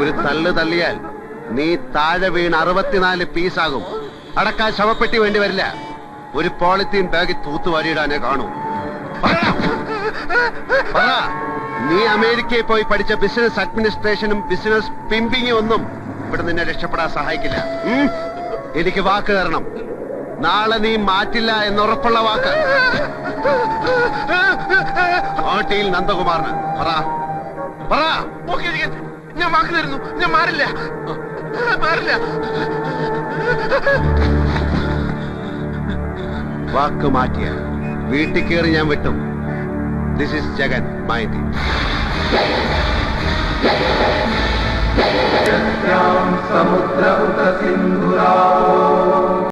ഒരു തള്ളു തള്ളിയാൽ നീ താഴെ വീണ് 64 പീസാകും. അടക്കാൻ ശവപ്പെട്ടി വേണ്ടി വരില്ല. ഒരു പോളിത്തീൻ ബാഗിൽ തൂത്തുവാരിയിടാനേ കാണൂ. നീ അമേരിക്കയിൽ പോയി പഠിച്ച ബിസിനസ് അഡ്മിനിസ്ട്രേഷനും ബിസിനസ് പിമ്പിങ്ങും ഒന്നും ഇവിടെ നിന്നെ രക്ഷപ്പെടാൻ സഹായിക്കില്ല. എനിക്ക് വാക്ക് തരണം. നാളെ നീ മാറ്റില്ല എന്നുറപ്പുള്ള വാക്ക്. ഓട്ടിയിൽ നന്ദകുമാറിന് പറ. ഞാൻ വാക്ക് തരുന്നു, ഞാൻ മാറില്ല. വാക്ക് മാറ്റിയ വീട്ടിൽ കയറി ഞാൻ വിട്ടും. This is Jagan mind. സമുദ്ര